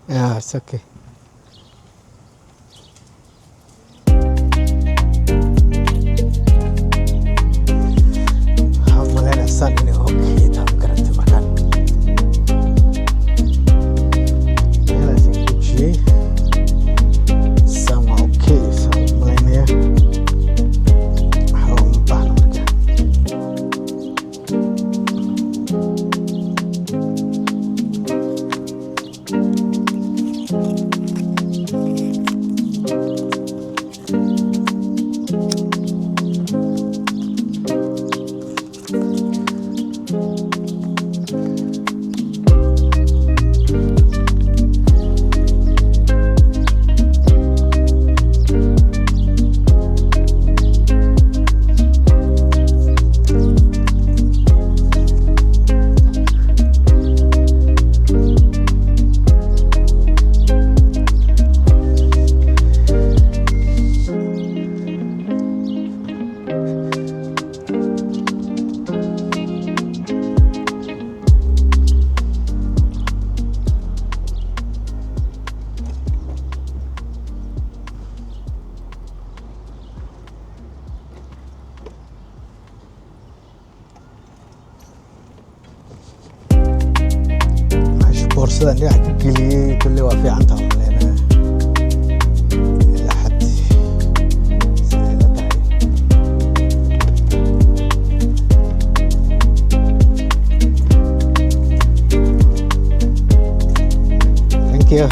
Yeah, it's okay. Waxaan umaleynaya saan inay okay tahay magarate markaan meelahaasaan gujiyey saan waa okay saan umaleynaya waxba uma baahna marka boorsadan dhinac ka geliyey kulle waa fiican tahay umaleynaya ilaa xad siday la tahay. Thank you.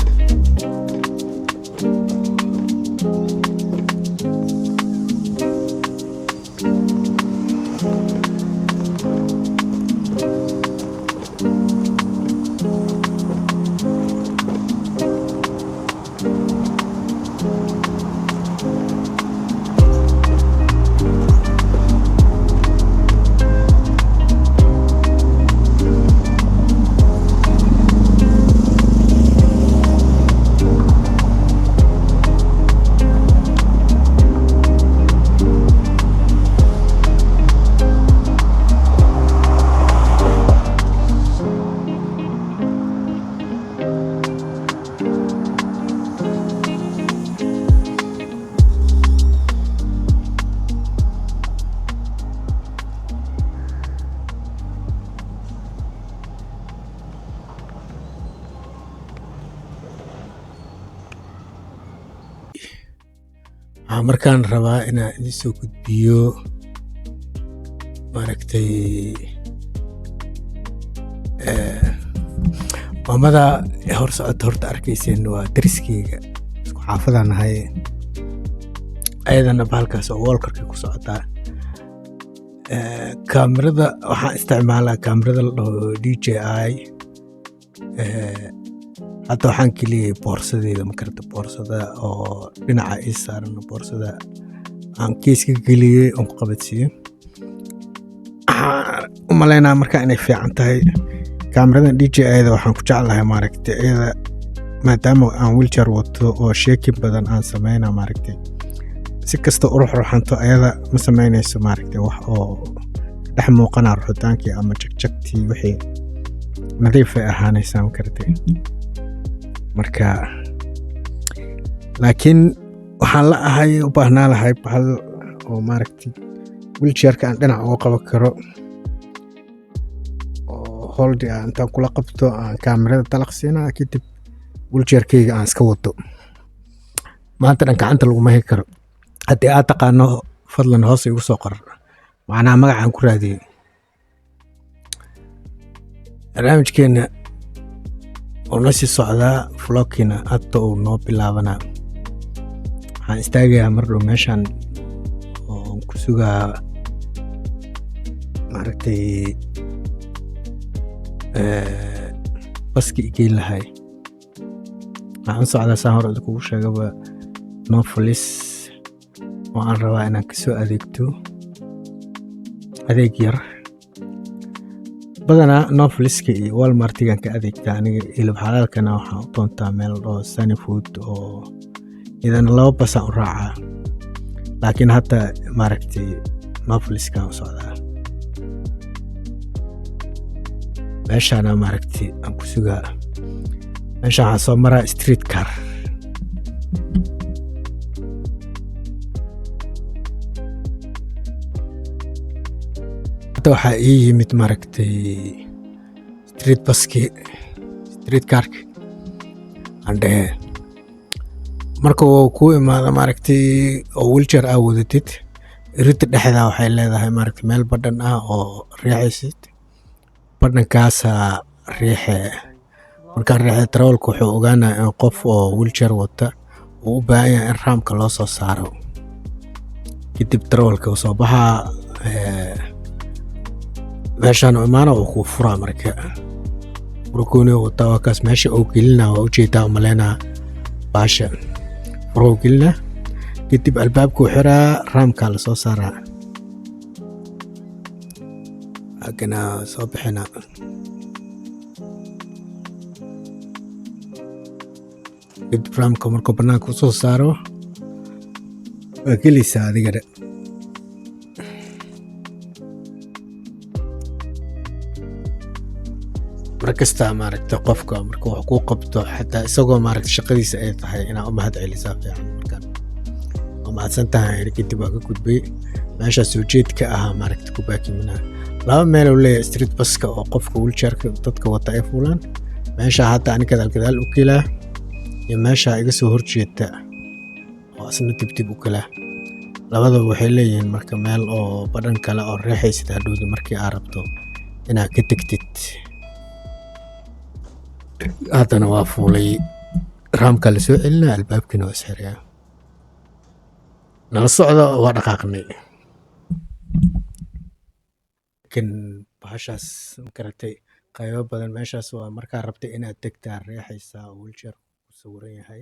Waxaan markaan rabaa inaan idin soo gudbiyo maaragtay maamada hor socota horta arkayseen waa dariskeyga isku xaafadaan nahay ayadana bahalkaas oo walkarka ku socotaa. Kaamirada waxaan isticmaalaa kaamirada la dhaho DJI. Hadda waxaan geliyey boorsadeeda makarata boorsada oo dhinaca ii saaran boorsada aan keeska geliyey oon ku qabadsiiyey. Waxaan u maleynaa markaa inay fiican tahay kaamiradan DJI-da waxaan ku jeclahay maaragtay iyada maadaama aan wheelchair wato oo sheeki badan aan sameynaa maaragtay si kasta u ruxruxanto ayada ma sameynayso maaragtay wax oo dhex muuqanaa ruxutaankii ama jagjagtii wixii nadiif ay ahaanaysaa makartay. Marka laakiin waxaan la ahay u baahnaa lahay bahal oo maaragtay wheelchairka aan dhinac uga qaban karo oo holdi ah intaan kula qabto aan kaamirada talaqsiinaa kadib wheelchairkayga aan iska wato. Maanta dhan gacanta laguma heli karo. Haddii aad taqaano fadlan hoos igu soo qor macnaha magacaan ku raadiyey. Barnaamijkeena oo noo sii socdaa vlogkiina hadda uu noo bilaabanaa. Waxaan istaagayaa mar dhow meeshaan oo ku sugaa maaragtay baski igeyn lahay. Waxaan socdaa saan hore kugu sheegaba Nofolis oo aan rabaa inaan kasoo adeegto adeeg yar. badanaa Nofliska iyo Walmartigan ka adeegtaa aniga hilib xalaalkana waxaan u doontaa meel oo Sunny Food oo idan laba bas aan u raacaa. Laakiin hadda maaragtay Nofliska u socdaa. meeshaana maaragtay aan ku sugaa. meesha waxaan soo maraa street car. Hadda waxaa ii yimid maaragtay street carki aan dhehe marka uu ku imaado maaragtay oo wheelchair aa wadatid irinta dhexda waxay leedahay maaragtay meel badhan ah oo riixaysid badhankaasaa riixe markaa riixda darawalka wuxuu ogaanaya in qof oo wheelchair wata uu u baahan yahay in raamka loo soo saaro kadib darawalka soo baxaa meeshaan imaana uu kuu furaa marka furkooni wataa waa kaas meesha uu gelinaa waa ujeedaa umaleynaa baasha furuu gelinaa kadib albaabkuu xiraa raamkaa lasoo saaraa agana soo bixinaa kadib raamka markuu banaanka usoo saaro waa gelaysaa adigana markasta maaragtay qofka marka wax kuu qabto xataa isagoo maaragtay shaqadiisa ay tahay inaa u mahad celisaa fiican markaan waa mahadsan tahay kadib waa ka gudbay meeshaa soo jeedka ahaa maaragtay ku baakiminaa laba meel uu leeyahay street buska oo qofka wheelchairka dadka wata ay fuulaan meeshaa hadda ani gadaal u kelaa iyo meeshaa iga soo horjeedta oo asna dibdib u kelaa labadaba waxay leeyihiin marka meel oo badhan kale oo riixaysid hadhowdi markii aa rabto inaad ka tegtid haddana waa fuulay raamka la soo celinaa albaabkiina waa isxirayaa nala socda waa dhaqaaqnay laakiin bahashaas makaratay qaybo badan meeshaas waa markaa rabtay inaad tegtaa riixaysaa oo wheelchair ku sawiran yahay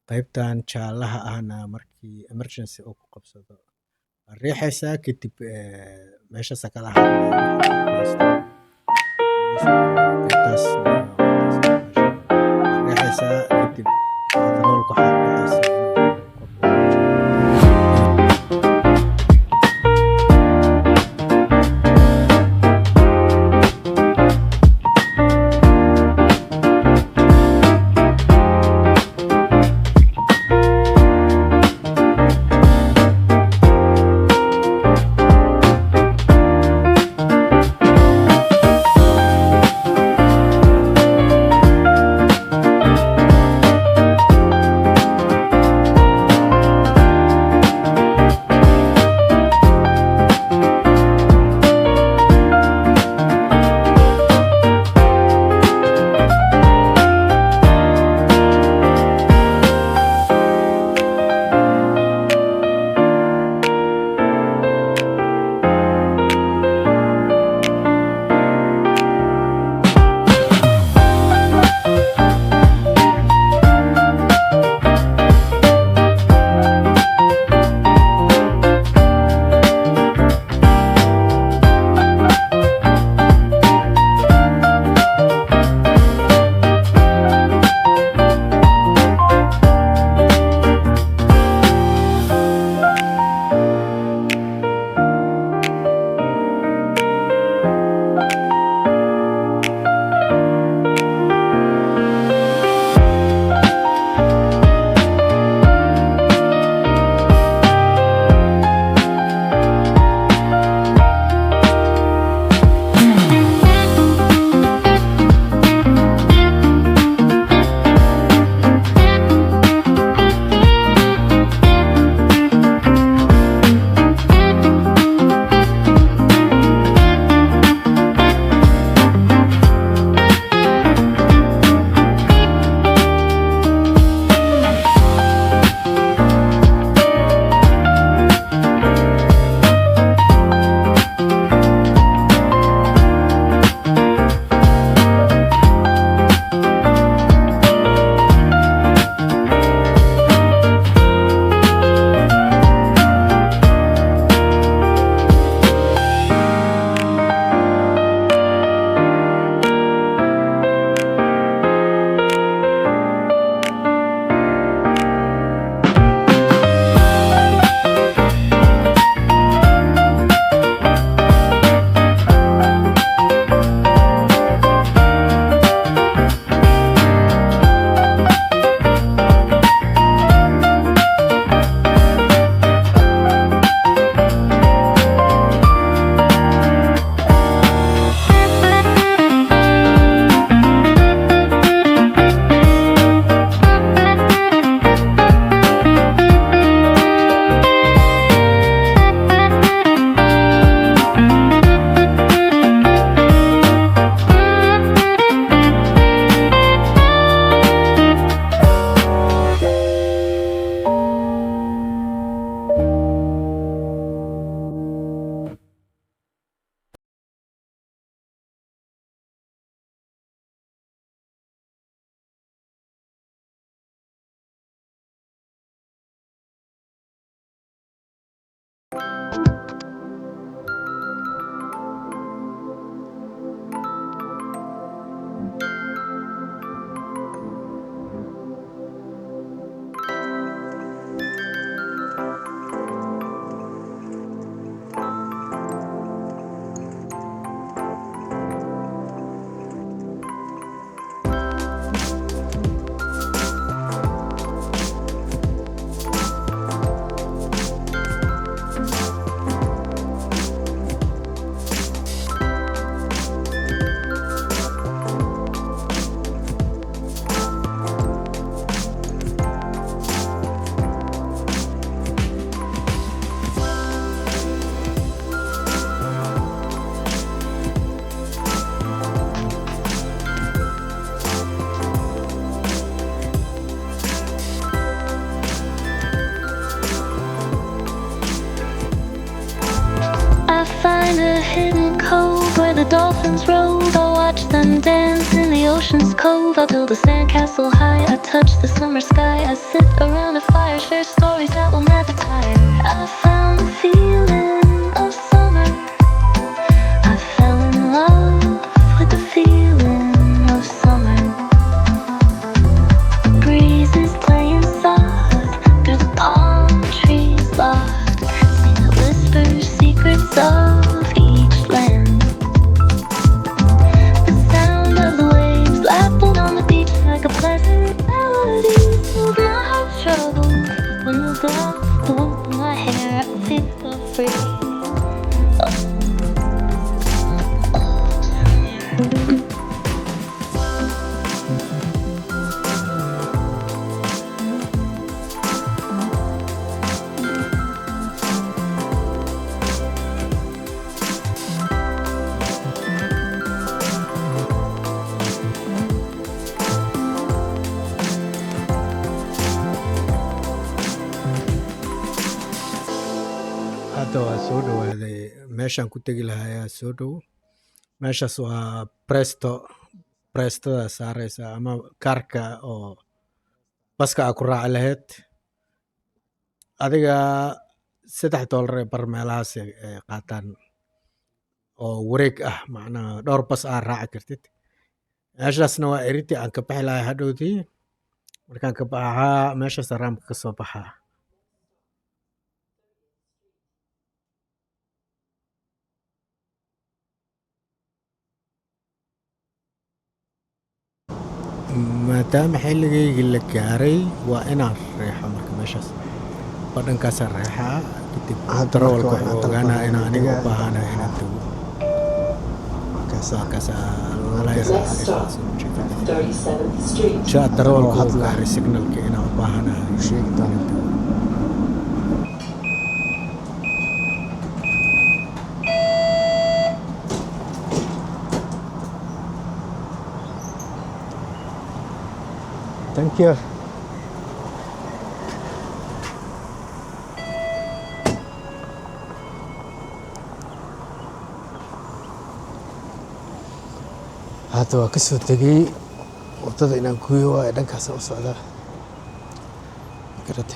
qaybtan jaalaha ahna markii emergency oo ku qabsado waa riixaysaa kadib meeshaasa kala qaybtaas kadib darawalka waxaa dhacaysa I find a hidden cove where the dolphins rove. I watch them dance in the ocean's cove. I build a sandcastle high. I touch the summer sky. I sit around a fire, share stories that will never tire. I found the feeling of summer. I fell in love with the feeling of summer. Breezes playing soft through the palm trees loft. Sing the whispers, secrets of each land. The sound of the waves lapping on the beach like a pleasant melody. Soothe my heart struggles. When the glass blows in my hair, I feel free. hadda waa soo dhawaaday meeshaan ku tegi lahaa ayaa soo dhow. meeshaas waa prestada saaraysa ama kaarka oo baska aa ku raaci lahayd. adiga $3 ee bar meelahaas ay qaataan oo wareeg ah, macnaha dhowr bas aa raaci kartid. meeshaasna waa erintii aan ka bixi lahaa hadhowdii. markaan ka baxaa meeshaas raamka ka soo baxaa. maadaama xilligaygii la gaaray waa inaan reexo marka meeshaas badhankaasa reexaa kadib darawalka wuxuu ogaanaa inaan aniga u baahanahay inaan tago. darawalka wuxuu gaaray signalka inaan u baahanahay inaan tago. Thank you. hadda waa kasoo tegay wadada inaan kuyo waa dhankaas u socdaa garate.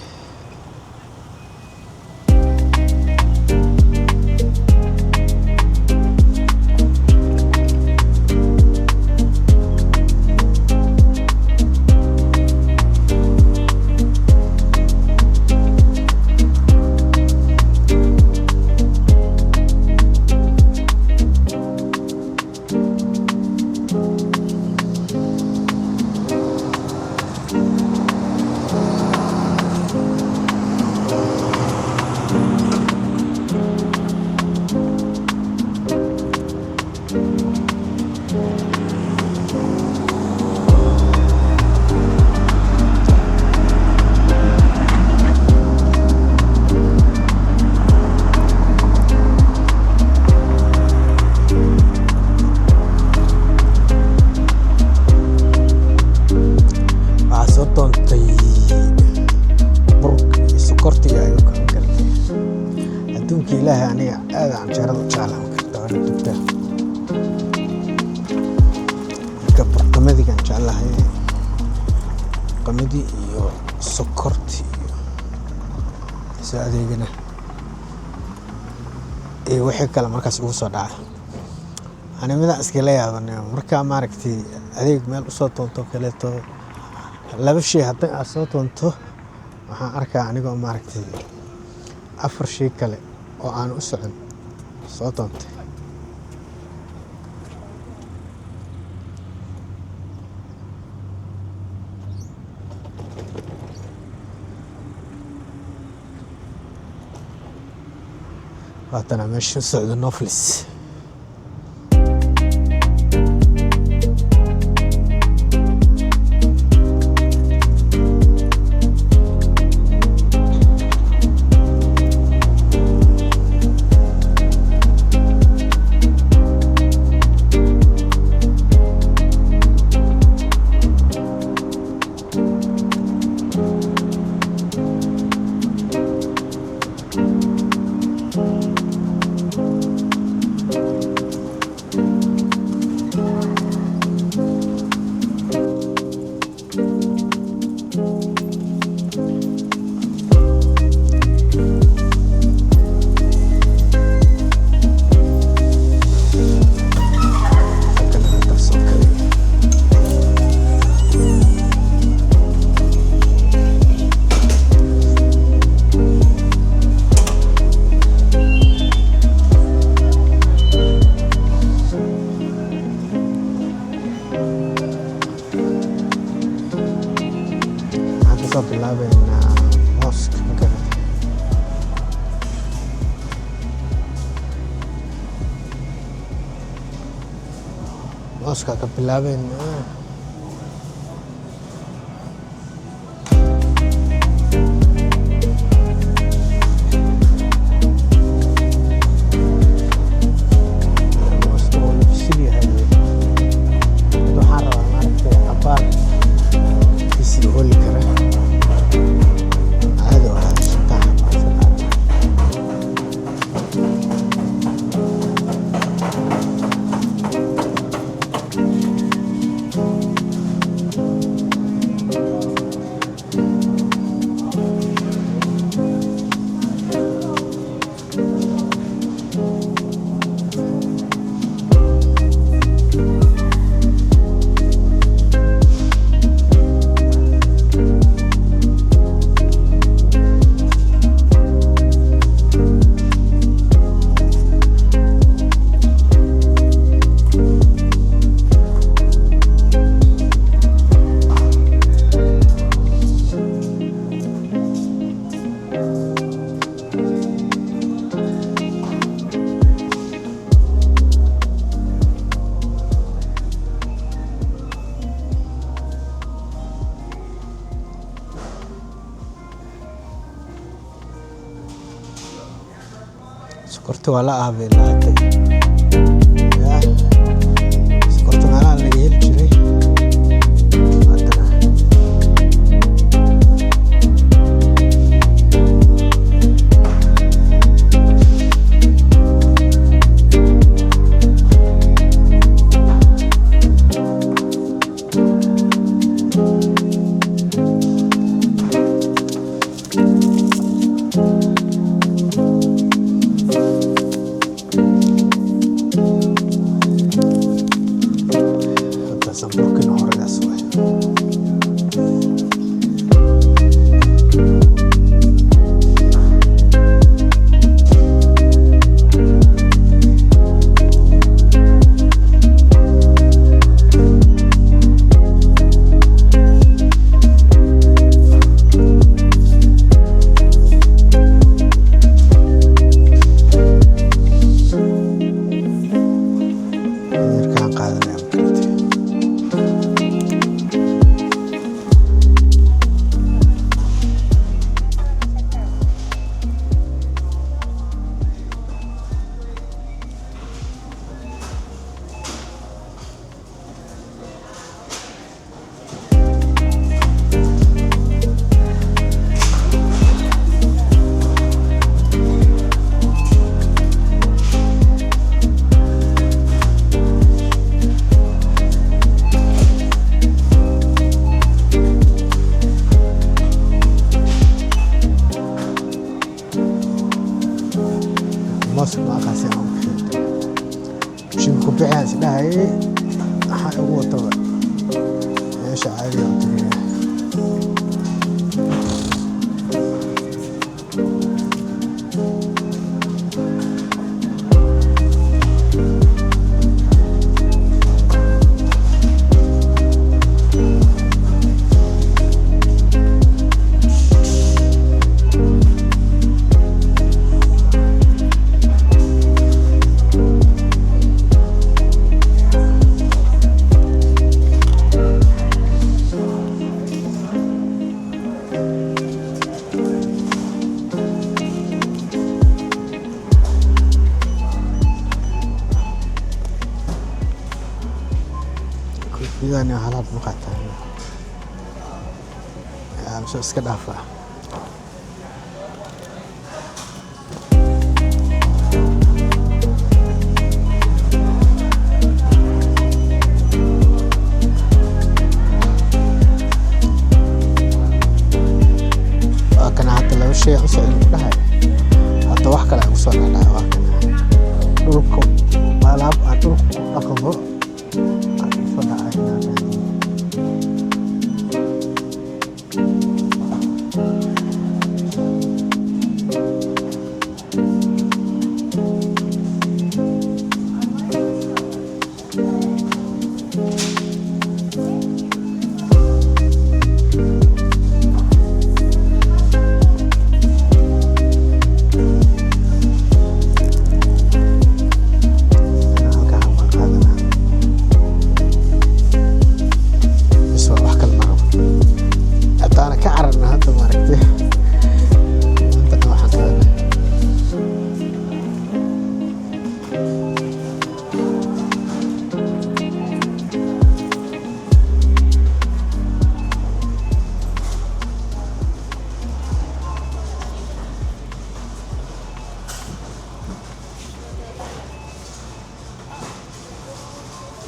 ilaahay aniga aad aan jeerada jeclaan kartaa waa dugta marka barqamadigan jeclahay qamadi iyo sokorti iyo adeegana iyo wixii kale markaas ugu soo dhaca ani midaan iskala yaabanay markaa maaragtay adeeg meel usoo toonto kaleeto laba shay haddii aad soo toonto waxaan arkaa anigoo maaragtay 4 shay kale oo aan u socon soo toontay waatana meesha socdo Noflis bilaabeyna mooska mooska ka bilaabeyna sokorta waa la aabay laatay sokorta meelaha laga heli jiray Mungkin orang asal. Ini kan kadang yang koofiyadani halaad ma qaataan mise iska dhaafaa waa kana hadda laba shay aan usoo idinku dhahay hadda wax kale aan kusoo dhaadhahay waa kana dhulka alaab aan dhulka ku dhaqmo aan kusoo dhacay inaan raadiyo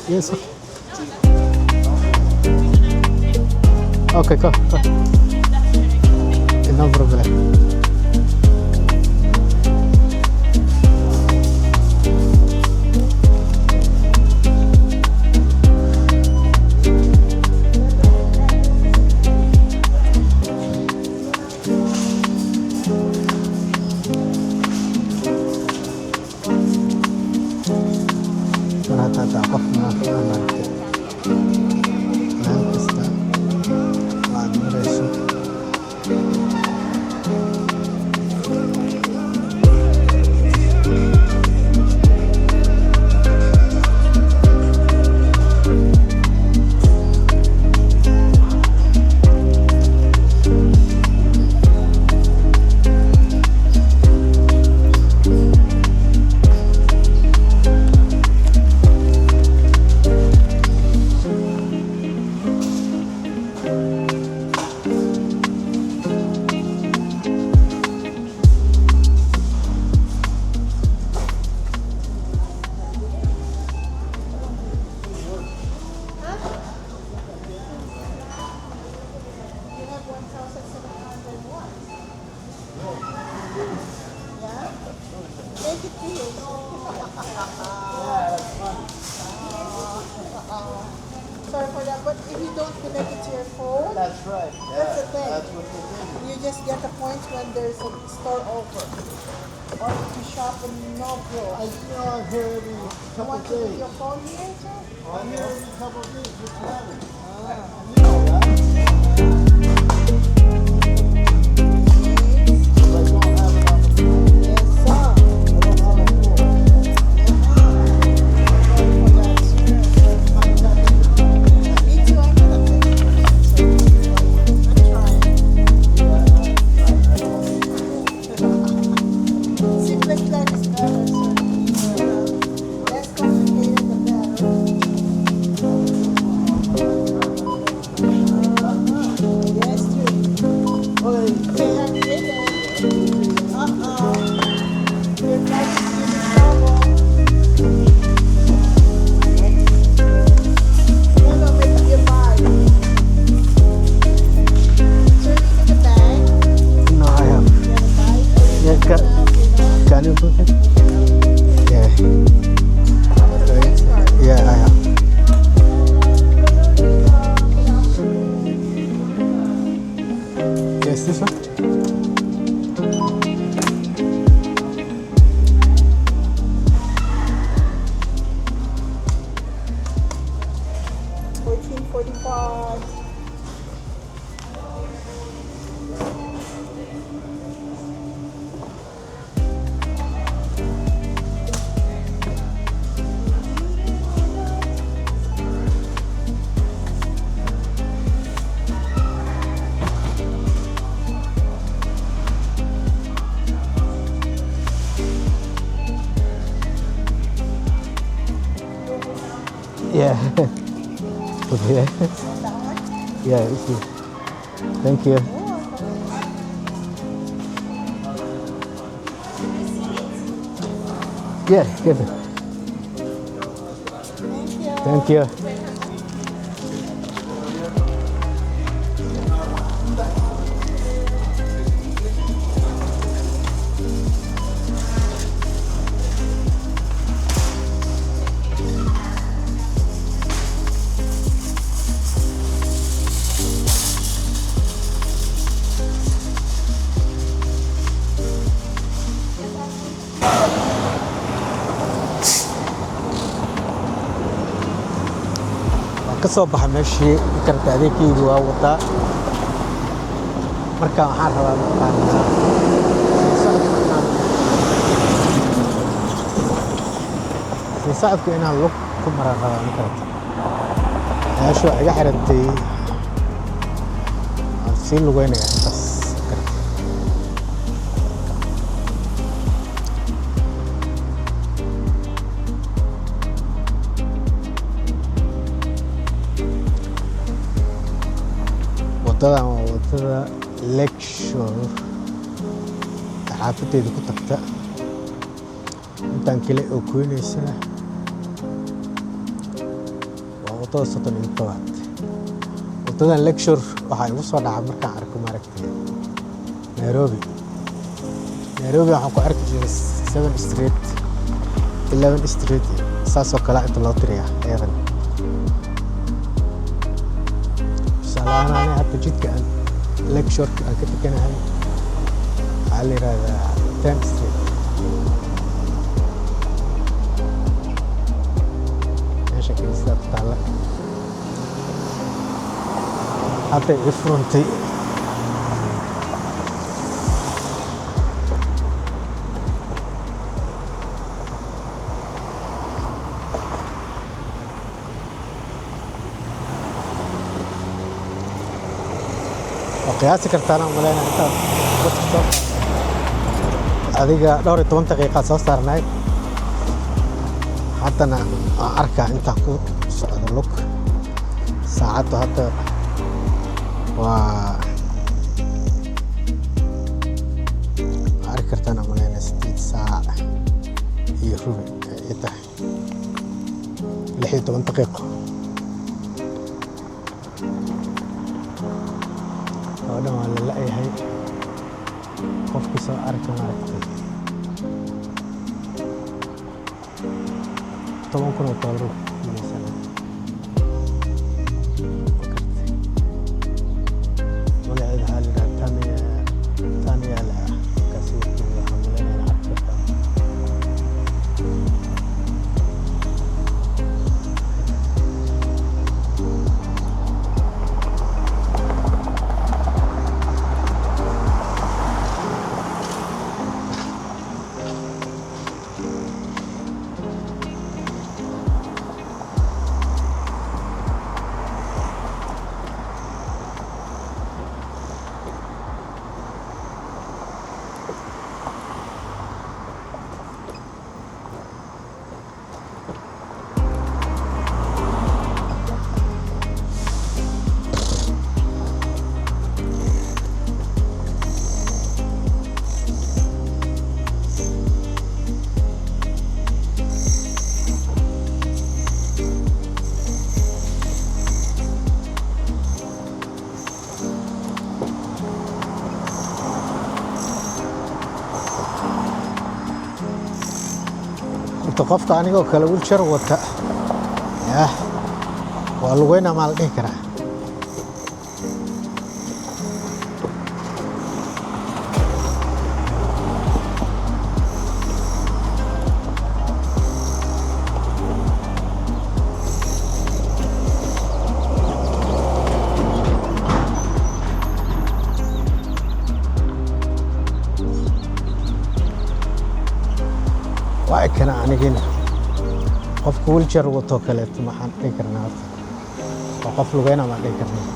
Yes. Okay, go. No problem. Rata-rata qofna maaragtay meel kasta aad marayso Sorry for that, but if you don't connect it to your phone, That's right. that's the thing. That's what they do. You just get the points when there's a store open. Or if you shop in Novro. I'm here every You couple want of to leave days. your phone here, sir? I'm here every couple of days. Just have it. Ah. You know that. If I don't have it on the phone, Yes, sir. I don't have a phone. Sorry for that, sir. Me too, I'm not a so I'm trying. Simple life is better, sir. Less complicated, the better. Yes, true. Okay. They have hidden. Your life is giving trouble. No, make your buy. So you need a bag. No, I have. You have a bag. Yeah, can you put it? Yeah, yeah, I have. Yes, this one? $14.45. Yeah. food here. That one? Yeah, easy. Thank you. Yeah, give it. Thank you. Thank you. kasoo baxa meeshii karta adeegkaygu waa wataa marka waxaan rabaa markaan sii socodka inaan lug ku maran rabaa ma karata meeshu waa iga xirantay waan sii lugeynaya intaas karata wadadan waa wadada Lakeshore xaafadeeda ku tagta intaan kale oo goynaysa waa wadada 37 wadadan Lakeshore waxaa igu soo dhaca markaan arko maaragtay Nairobi waxaan ku arki jiray 7 Street 11 Street saasoo kale inta loo tiriyaa eedan salaanaani hadda jidka aan Lakeshore aan ka tekanahay waxaa la yidhaahdaa 10 Street meesha kaniisada ku taalla hadda i furantay qiyaasi kartaan aan maleynaa intaad dadka adiga dhowr iyo 10 daqiiqo soo saarnay haddana aan arkaa intaa ku socdo lug saacaddu hadda waa arki kartaan aan maleynaa 8 saac iyo rubi ay tahay 16 daqiiqo oo waa la leeyahay qofkii soo arka maaragtay $10,000 miisana magaceeda waxaa la yidhaha Tania la kaasi waxaan maleynaya arki kartaa qofka anigoo kale wheelchair wata waa lugeynaa maa la dhihi karaa waa kana anigina qofka wheelchair wato kaleeto maxaan dhihi karnaa horta waa qof lugeyna maan dhihi karnaa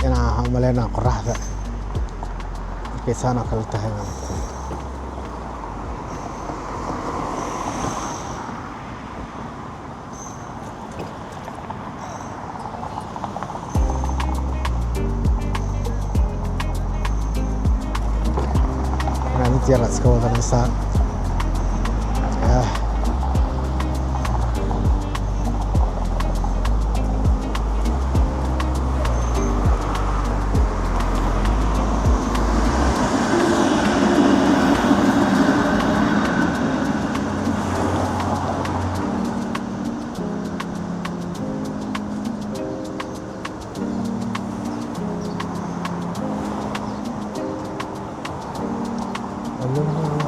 inaan waxaan maleynaa qoraxda markay saan oo kale tahay maaragtay yar aad iska wadanaysaa. Yah.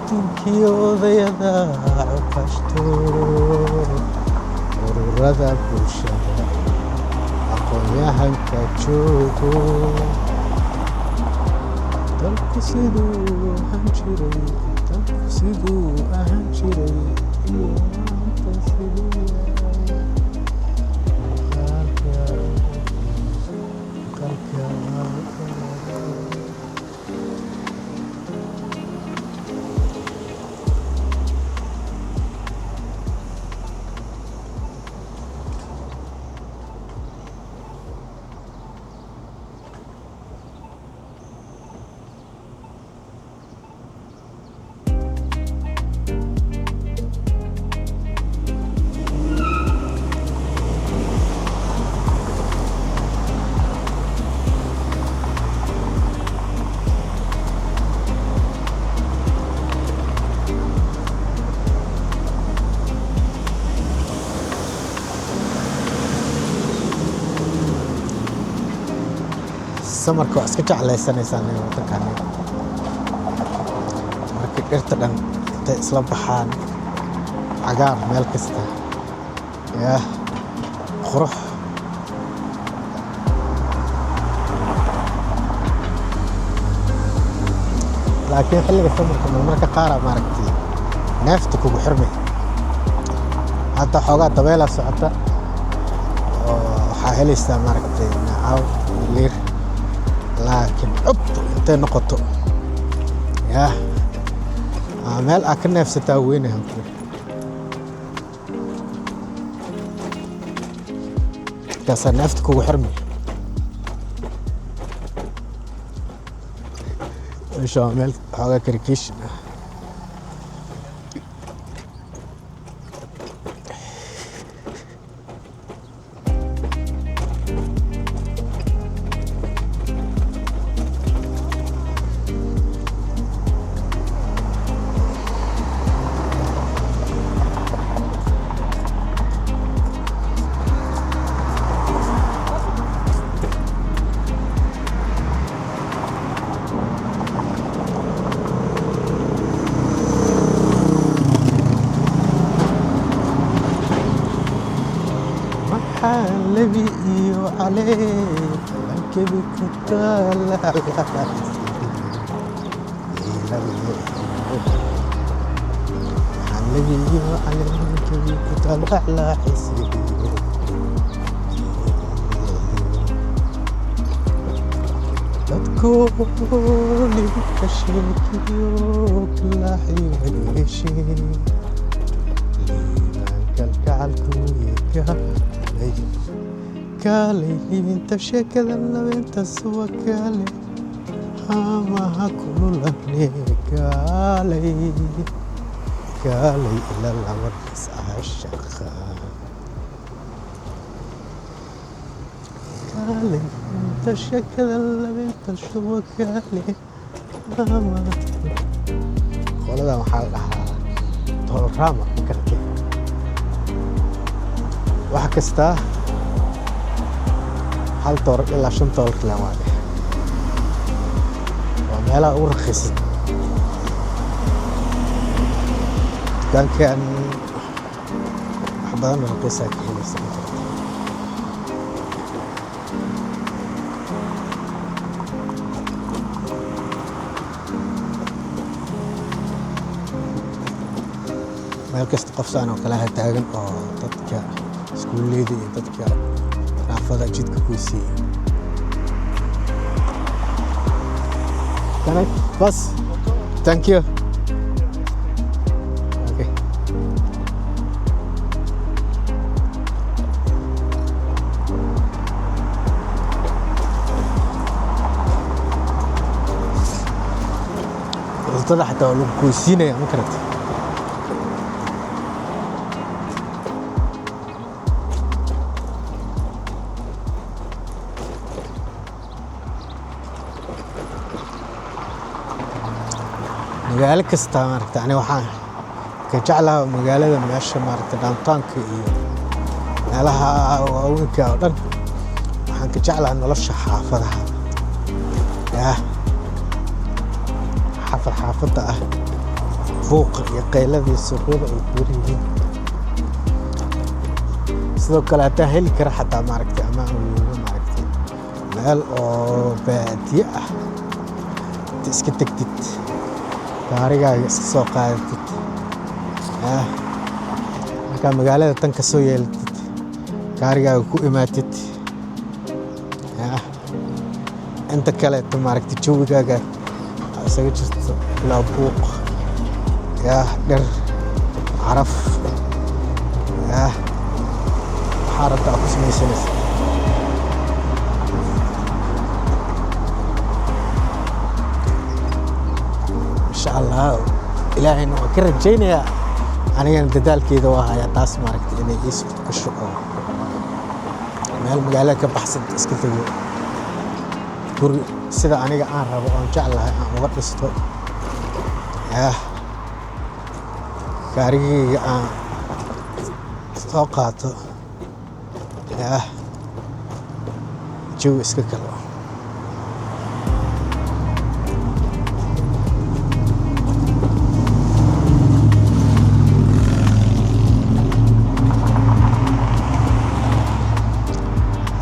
Tinkii odayada cukashto ururada bulshada aqoon-yahanka joogo dalku siduu ahaan jiray iyo maanta siduu samarka waa iska jeclaysanaysaa waddankan markii dhirta dhan intay isla baxaan cagaar meel kasta yah qurux laakiin xilliga samarka marmarka qaara maaragtay neefta kugu xirmay hadda xoogaa dabeelaa socota oo waxaa helaysaa maaragtay naacaw liir laakiin cubtu intay noqoto yah meel aad ka neefsataa weynahan ku markaasaa neefta kugu xirmay meesha waa meel xoogaa karikiishin ah حلبي عليك الكبي كتال حلبي عليك الكبي كتال على حسبي تذكرني كشيك لا حيواني شيء كالكعلكويك كالي انت شكل انت سوى كالي ما هكل لهني كالي إلى الأمر يسعى الشخا كالي انت شكل انت سوى كالي ما قول هذا محل طول راما كرتي وحكسته hal $1 ilaa $5 kale waaye waa meelaha ugu raqiisan dukaankan wax badan raqiisa ka helaysan meel kasta qof saan oo kale ha taagan oo dadka iskuulleyda iyo dadka naafada jidka ku siiyay Can I bus? Thank you. Okay. cuntada xataa waa lagu goysiinaya ma karata. magaalo kasta maaragta ani waxaan ka jeclahay magaalada meesha maaragta downtownka iyo meelaha waaweynka oo dhan waxaan ka jeclahay nolosha xaafadaha yaa xaafadda ah buuqa iyo qaylada iyo suuqyada ay buur yihiin sidoo kale haddaan heli kara xataa maaragta ama aan weydo maaragta meel oo baadiye ah inta iska tegtid gaarigaaga iska soo qaadatid markaa magaalada tan ka soo yeelatid gaarigaaga ku imaatid inta kaleeto maaragta jawigaaga isaga jirto ilaa buuq dhir caraf waxaa rabta aad ku samaysanaysa. insha allah ilaahayna waan ka rajaynayaa anigana dadaalkeeda waa hayaa taas maaragta inay ii suurto gasho oo meel magaalada ka baxsan iska tego guri sida aniga aan rabo oon jeclahay aan uga dhisto gaarigayga aan soo qaato jawi iska galo.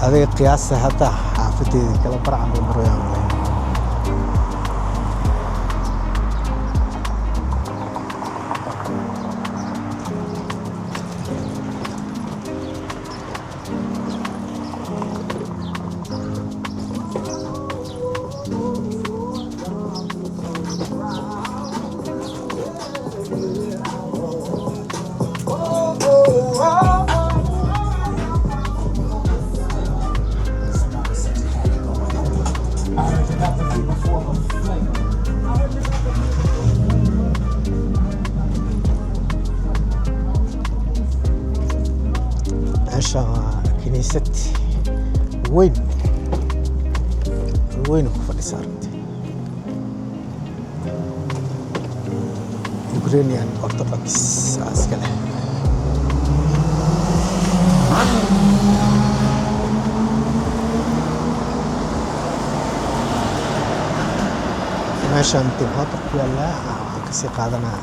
adiga qiyaasta hataa xaafadeeda kala barcan bay marayaan malay. meesha waa kiniisad weyn ku fadhisaa runtii Ukrainian Orthodox iska leh. meeshaan timoota ku yaalla waxaan kasii qaadanaa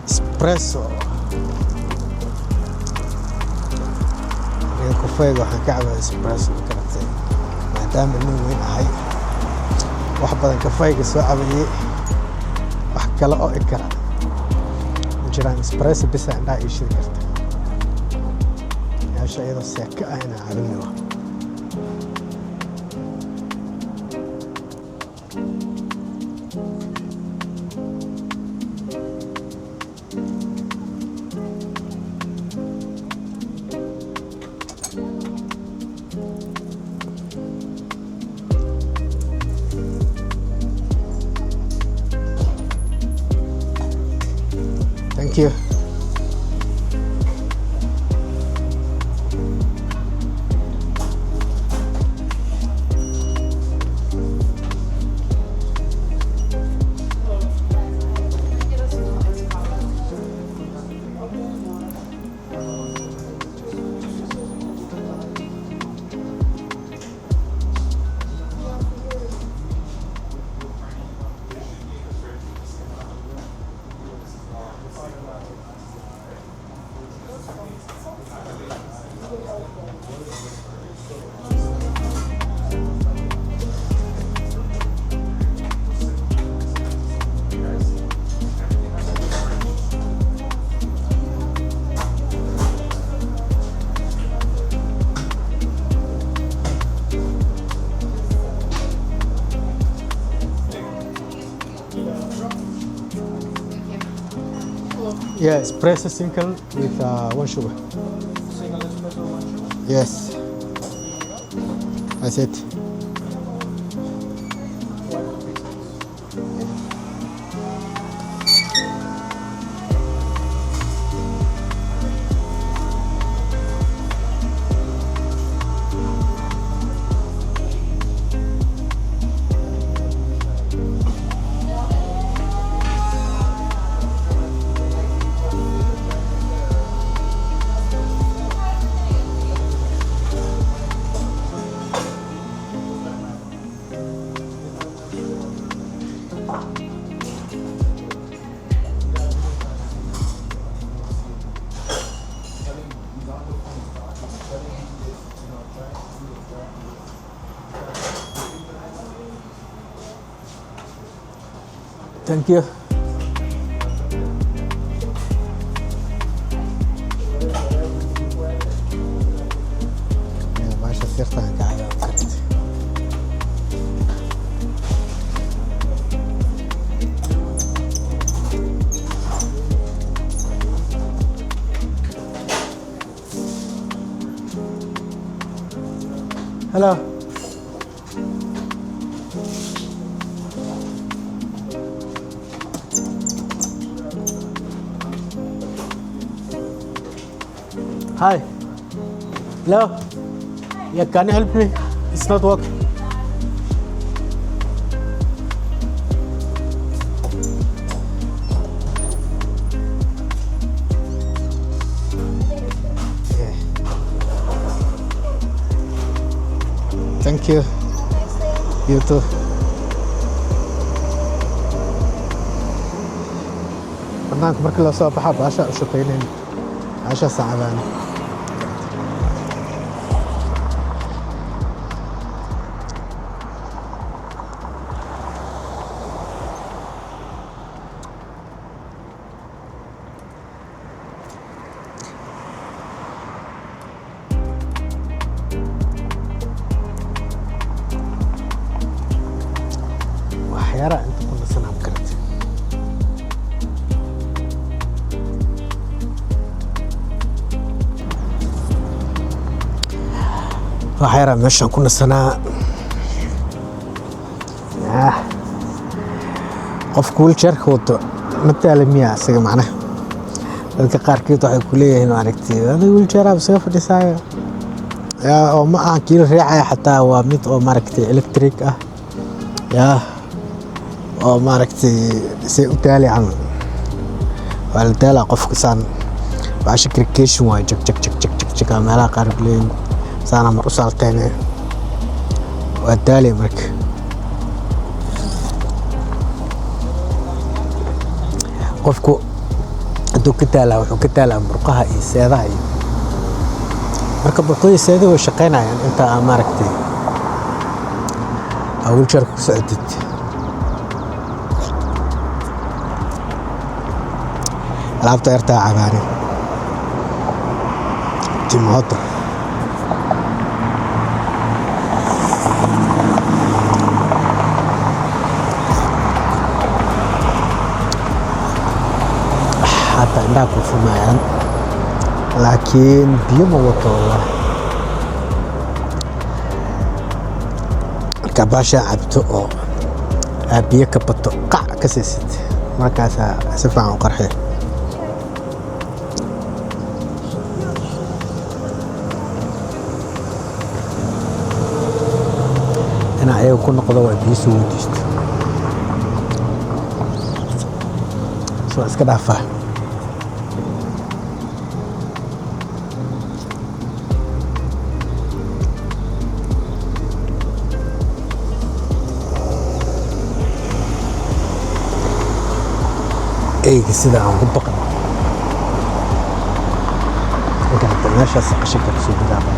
espresso kafeega waxaan ka cabaa espresso karatay maadaama nin weyn ahay wax badan kafeega soo cabayay wax kale oo ikara ma jiraan espresso bisa indhaha ii shidi karta meesha iyadoo seeka ah inaan cabinayo. Thank you. Yeah, espresso single with one sugar. Single espresso, 1 sugar. Yes. That's it. White coffee. Thank you. يا باشا صرت أنا قاعد أفكر. Hello. Hi. Hello. Yeah, can you help me? It's not working. Yeah. Thank you. You too. banaanka markii la soo baxa baasha u shaqeynayna 10 ساعة baan waxyaara inta ku nasanaa karti waxyaara meeshan ku nasanaa qofku wheelchairka wato mataala miya isaga macnaha dadka qaarkeed waxay ku leeyihiin maaragtay adiga wheelchair isaga fadhisaayo yaa oo ma aan kiilo riixaya xataa waa mid oo maaragtay electric ah yaa oo maaragtay say u taali camal waa la taalaa qofka saan baasha crication waa jag jag jag jag jag meelaha qaar leeyihiin saana mar u saltayne waa taali marka qofku hadduu ka taalaa wuxuu ka taalaa murqaha iyo seedaha iyo marka murqaha seedaha way shaqaynayaan inta aan maaragtay wheelchair ku socdid alaabta yartaa cabaani timooda حتى عندها كفوميان لكن بيوم وطولة كباشا عبتو أو أبيه كبتو قع كسيست ما كاسا سفع قرحي أنا عيو كنا قضوا بيسو وديست سو اسكت عفاه eyga sida aan ugu baqan inta meeshaas qashinka ku soo bilaabay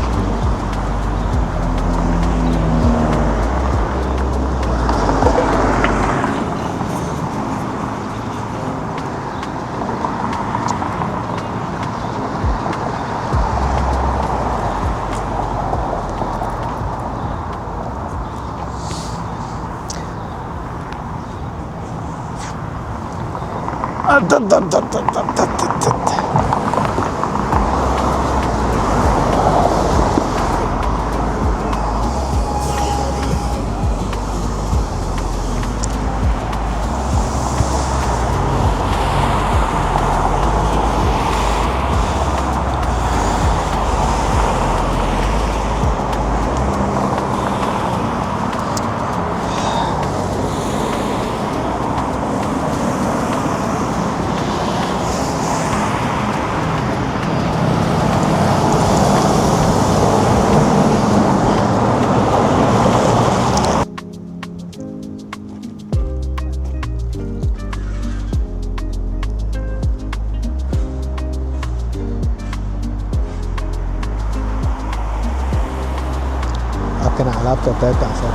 كان علابته تايتا أصلا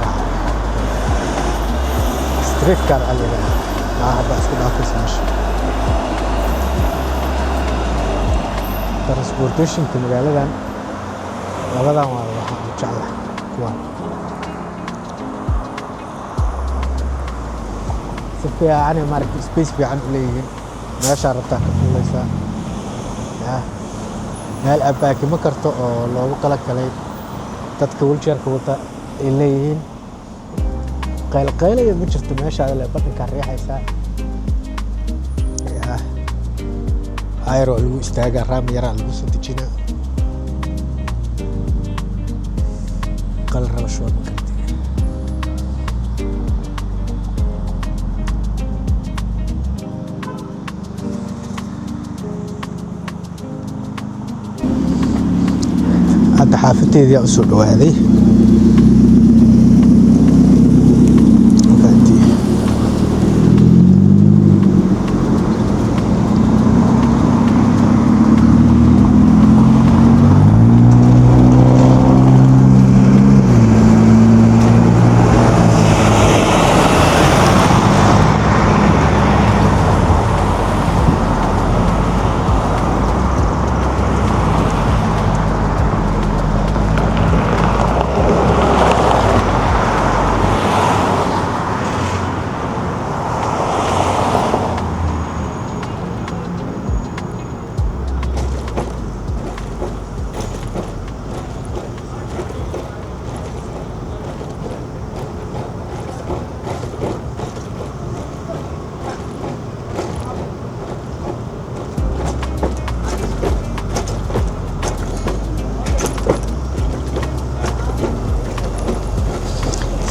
ستريت كار عليها ما أحب أسكن أفيس ماشي ترانسبورتيشن كمجالدان labadan waa waxaan u jeclahay kuwan si fiican maaragtay space fiican u leeyihiin meesha rabtaa ka fuulaysaa meel abaaki ma karto oo loogu kala kalay dadka wheelchairka wata ay leeyihiin qaylqaylaya ma jirto meeshaada le badhankaa riixaysaa ayro lagu istaagaa raam yaraa lagu soo dejinaa قال الروش والمكرتي هذا حافتي ذي أسود وهذه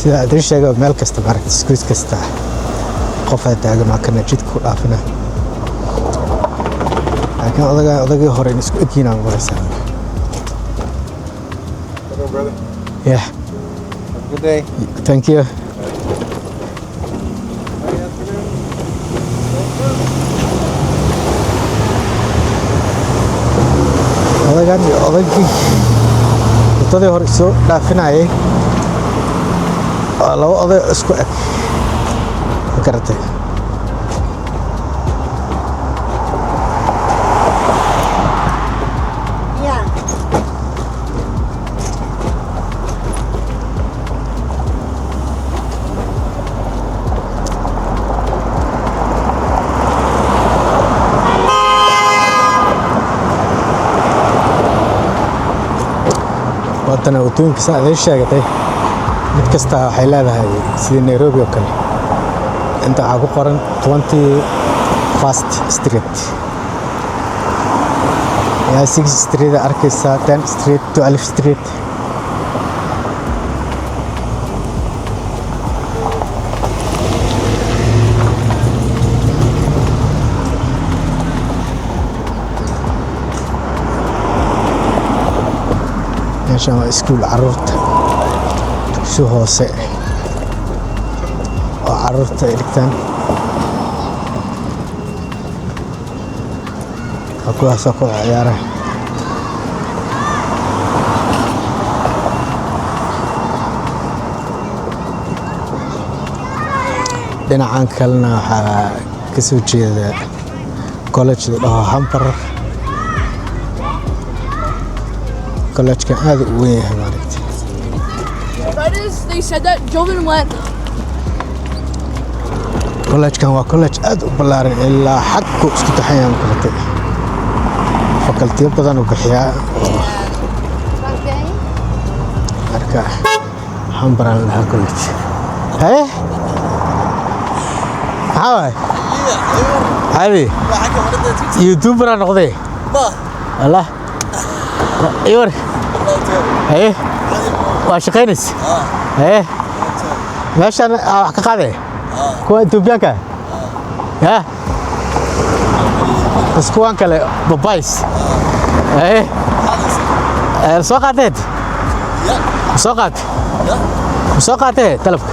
sida aad sheegay meel kasta maaragtay iskuus kasta qof ay taagan ma kana jid ku dhaafina laakiin odagii hore isku ekiina waraysan Hello, brother. yeah Have a good day. thank you odagii wadadii hore soo dhaafinayay laba oday isku eg ma garatay Yeah. wadana wadooyinka saa adeeg sheegatay mid kasta waxay leedahay sidii Nairobi oo kale inta waxaa ku qoran 21st Street 6 Street arkaysaa 10 Street 12 Street meeshaan waa iskuul carruurta dugsi hoose oo carruurta ay dhigtaan waa kuwaasoo ku ciyaara dhinacan kalena waxaa ka soo jeeda college la dhaho Hamper collegekan aad u weyn yahay maaragtay They said that Jovan went. collegekan waa college aad u ballaaran ilaa xadku isku taxayaan kalatay fakaltiyo badan u bixiyaa marka Hambaran lahaa college haye maxaa waay youtuber aan noqday allah iwar haye waa shaqaynaysa haye meeshaan wax ka qaaday kuwa Etoobiyaanka ya bas kuwan kale babais soo qaateed soo qaatee talabka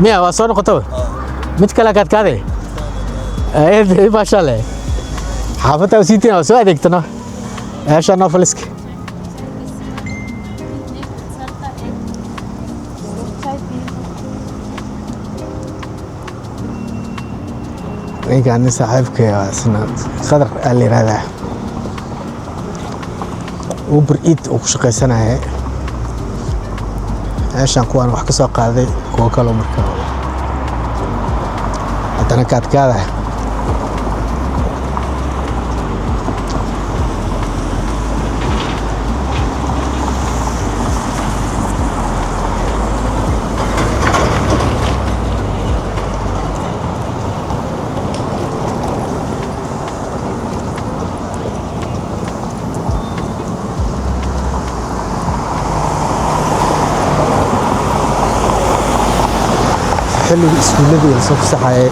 miya waa soo noqoto mid kale kaad kaaday maasha Allah xaafadda wasiitina waa soo adeegtano meesha nofaliska ninkaan nin saaxiibkay ah isna qadar aa la yidhaahdaa Uber Eats uu ku shaqaysanaya meeshaan kuwaan wax ka soo qaaday kuwo kaloo marka haddana kaadkaada xilliga iskuuladii la soo fasaxayay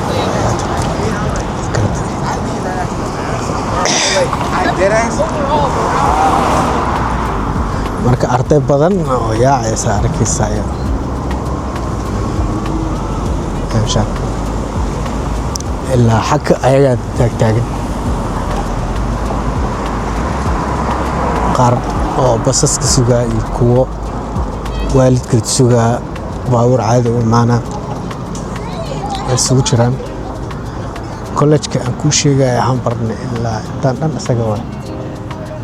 marka arday badan oo yaacaysa arkaysa meeshaan ilaa xagga ayagaa taagtaagan qaar oo basaska sugaa iyo kuwo waalidkood sugaa baabuur caadi u imaanaa isugu jiraan kollejka aan kuu sheegaya waxaan barnay ilaa intaan dhan isaga waa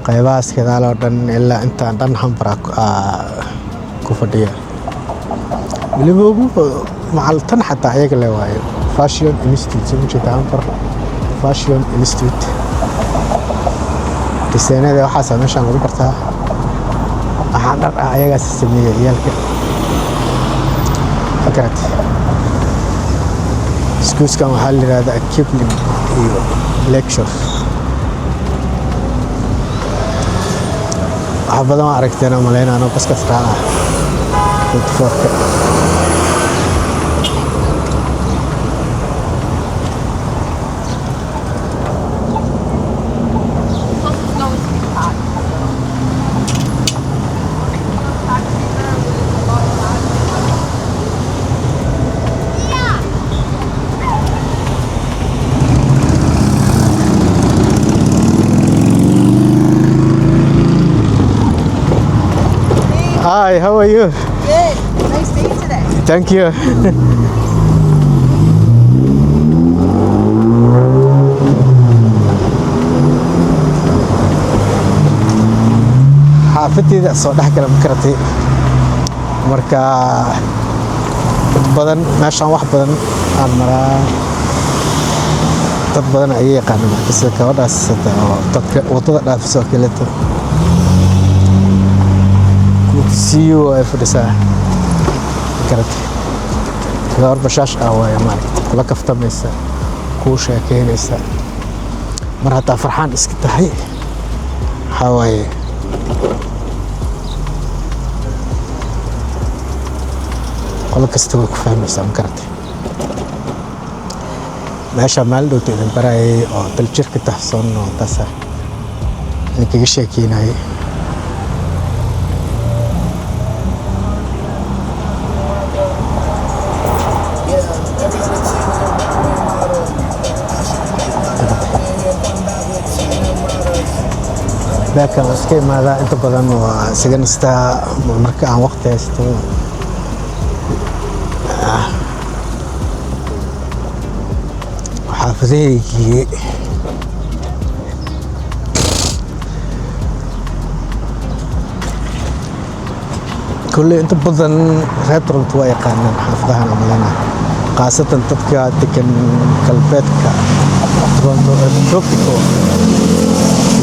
qaybahaas gadaal oo dhan ilaa intaan dhan hambar ku fadhiya weliba ugu macaltan xataa ayaga le waayo fashion institute soo jeeda hambar fashion institute disaynada waxaasa meeshaan lagu bartaa waxaan dhar ah ayagaas sameeyay ciyaalka fakarad iskuuskan waxaa la yidhahdaa Kipling iyo lecture wax badan waa aragteen malaynaan baska sraala 24ka Hi, how are you? Good. Nice day today. Thank you. xaafadeyda soo dhex gala ma karatay marka dad badan meeshaan wax badan aan maraa dad badan ayay yaqaanaan marka sida gabadhaas oo dadka wadada dhaafisa oo kaleeto CEO ay fadhisaa karatay gabar bashash ah way maaragtay la kaftamaysa ku sheekeynaysa mar hataa farxaan iska tahay waxa waaye qolo kasta way ku fahmaysaa ma karatay meesha maalin dhowta idin barayay oo daljirka tahsoon oo taasa idinkaga sheekeynayay laakiin iska imaadaa inta badan waa isaga nastaa marka aan waqti haysto xaafadeygii kulley inta badan reer Toronto waa yaqaanaan xaafadahan amalena khaasatan dadka degan galbeedka Toronto tropical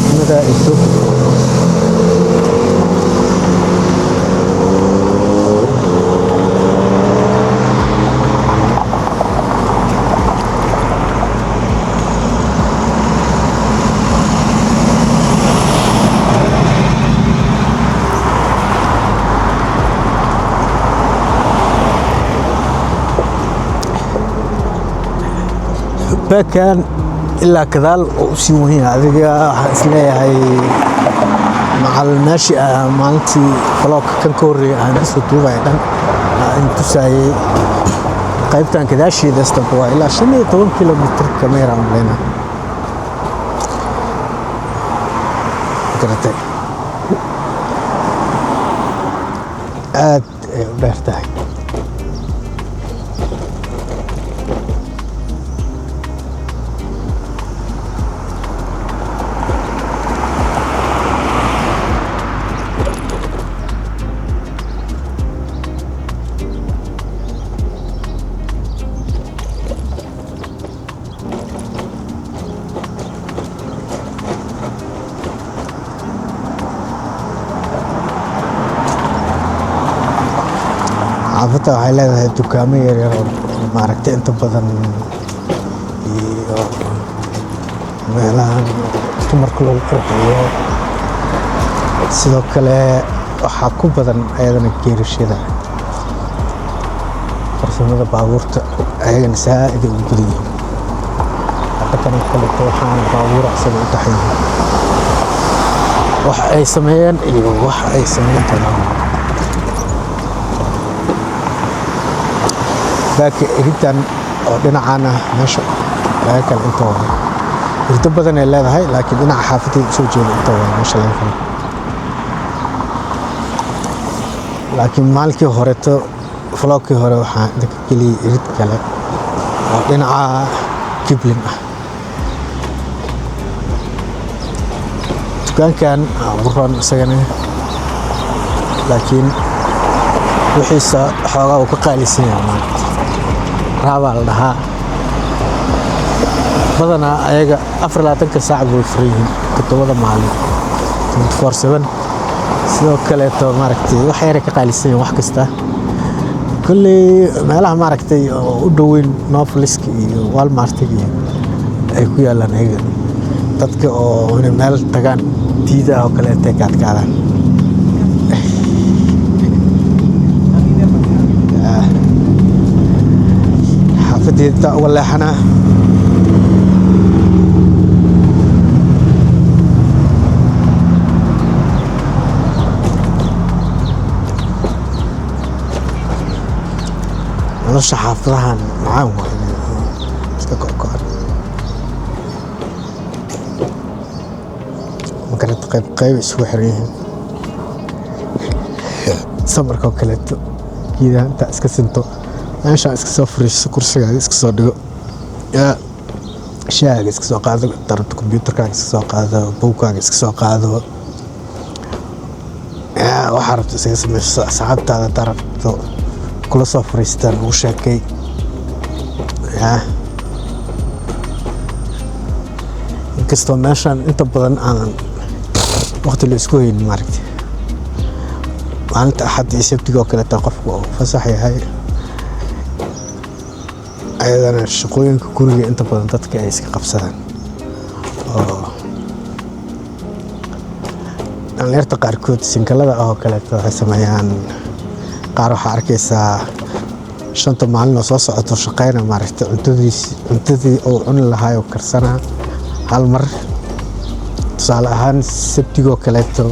degmada tropical bakan ilaa kadaal oo sii weyn adiga waxaan isleeyahay macal meeshii maalintii vlog kan ka horreeyay aan isoo duubay dhan aan tusayay qaybtan kadaasheeda istanbul waa ilaa 15 kilomitir kamera umleena garatay aad ay u dheer tahay xaafadda waxay leedahay dukaamo yaryar oo maaragtay inta badan iyo meelahan dumarka lagu qurxiyo. Sidoo kale waxaa ku badan ayadana geerishada farsamada baabuurta ayagana saaid ugu badan yihiin. Hadda kan kaleeto waxaana baabuur asaga u taxayn wax ay sameeyeen iyo wax ay sameyn karaan. Baaki iridan oo dhinacana meesha laga kala inta waa irdo badan ay leedahay laakiin dhinaca xaafadda soo jeeda inta waa meesha laga kala. Laakiin maalkii horeeto vlogkii hore waxaan idinka geliyay irid kale oo dhinaca Kipling ah. Dukaankan buron isagana laakiin wixiisa xoogaa uu ka qaalisan yahay maanta. Raabaa la dhahaa badanaa ayaga 24 saac buu furan yihiin 7 maalin 24/7. sidoo kaleeto maaragtay wax yar ka qaalisan yahay wax kasta kulli meelaha maaragtay oo u dhoweyn Novelisk iyo Walmart iyo ay ku yaalaan ayaga dadka oo inay meel tagaan diida oo kaleeto gaadgaadaan. xaafadeeda walaxana nolosha xaafadahan macaan waa iska kooban magarad qayb isugu xiran yihiin. samarka oo kaleeto geedaha inta iska sinto meesha iska soo fariiso kursigaaga iska soo dhigo shaaga iska soo qaado darabta kombiyuutarkaaga iska soo qaado buugkaaga iska soo qaado waxaa rabta isaga samayso asxaabtaada darabto kula soo fariistaan ugu sheekay inkastoo meeshan inta badan aan waqti la isku haynin maaragtay maalinta axad iyo sabtiga oo kaleeta qofku uu fasax yahay ayadana shaqooyinka guriga inta badan dadka ay iska qabsadaan oo dhalinyarta qaarkood singalada oo kaleeto waxay sameeyaan qaar waxaa arkaysaa 5 maalin oo soo socoto shaqayna maaragtay cuntadii uu cuni lahaa oo karsanaa hal mar tusaale ahaan sabtigoo kaleeto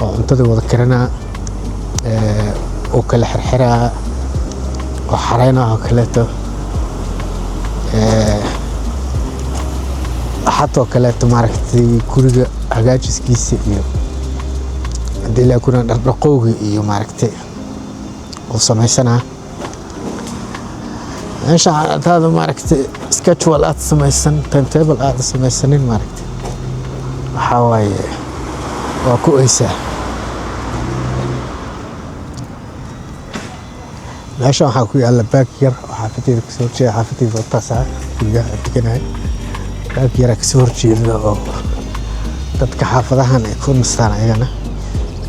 oo cuntadii wada karinaa oo kala xirxiraa oo xareyna oo kaleeto xatoo kaleeto maaragtay guriga hagaajiskiisa iyo haddii la kuna dhaqdhaqowga iyo maaragtay oo samaysanaa meesha hadaada maaragtay schedule aad samaysan timetable aad samaysanin maaragtay waxaa waaye waa ku oysaa. meesha waxaa ku yaalla baag yar oo xaafadeeda kasoo horjeeda xaafadeeda wataasa gurigaha deganahay baag yara kasoo horjeeda oo dadka xaafadahan ay ku nastaan ayagana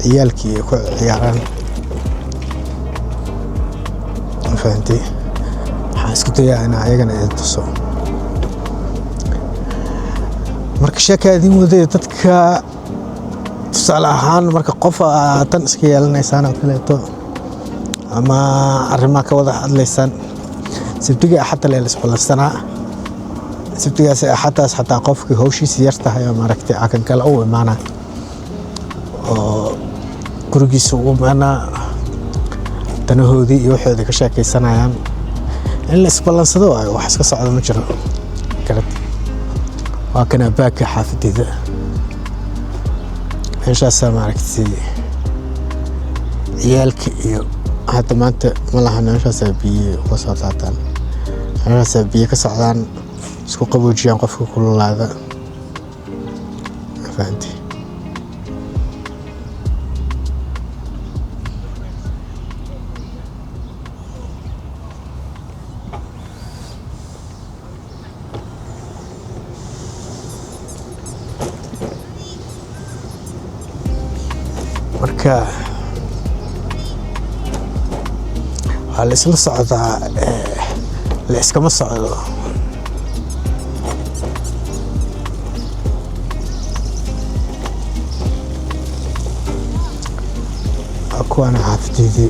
ciyaalkii ay ku ciyaaraan fahantay. waxaan isku dayaa in ayagana ay tuso marka sheeka idin waday dadka tusaale ahaan marka qof tan iska yeelanaysaan oo kaleeto ama arrimaha ka wada hadlaysaan sabtiga axadda la isballansanaa sabtigaas axaddaas xataa qofkii hawshiisa yar tahay oo maaragtay akan kale u imaana oo gurigiisa ugu imaana danahoodii iyo waxoodii ka sheekaysanayaan in la isballansado waayo wax iska socda ma jiro garad waa kana baagka xaafadeeda meeshaasaa maaragtay ciyaalka iyo hadda maanta ma laha meeshaasaa biyo uga soo daataan meeshaasaa biyo ka socdaan isku qaboojiyaan qofka kululaada fahantay. marka على اسم الصعدة الاسكام الصعدة أكو أنا حافتي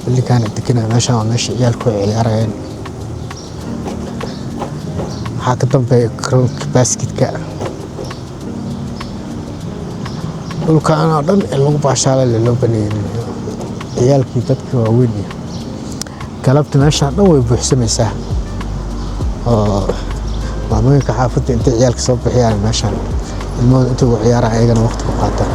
اللي كانت كنا ماشي وماشي عيالكو عيارين حاكتم بكرونك باسكت كا dhulka ana dhan ee lagu baashaalo loo baneeyay ciyaalkii dadka waaweyn galabta meesha dhan way buuxsamaysaa oo maamooyinka xaafadda inta ciyaalka soo bixiyaan meeshan ilmahooda inta ugu ciyaaraan ayagana waqti ku qaataan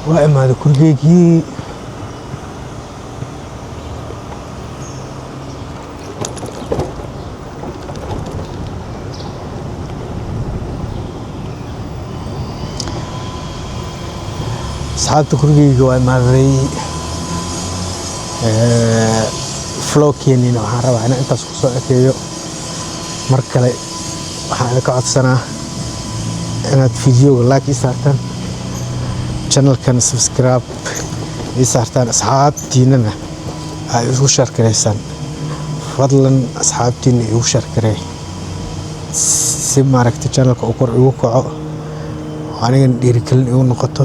وإما ذكر جيجي أصحاب ذكر جيجي وإما ذي فلوكيني نوعا ربع أنا أنت سخصو أكيو مركلي waxaan ka codsanaa inaad fiidiyowga like ii saartaan channelkan subscribe ii saartaan asxaabtiinana ay igu share gareysaan fadlan asxaabtiina igu share garee si maaragtay channelka uu kor igu kaco aniga dhiirigelin igu noqoto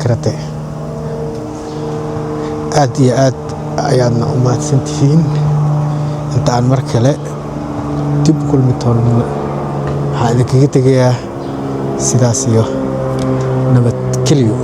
karate aad iyo aad ayaadna u mahadsantihiin inta aan mar kale dib kulmi doono waxaan idinkaga tegayaa sidaas iyo nabadgelyo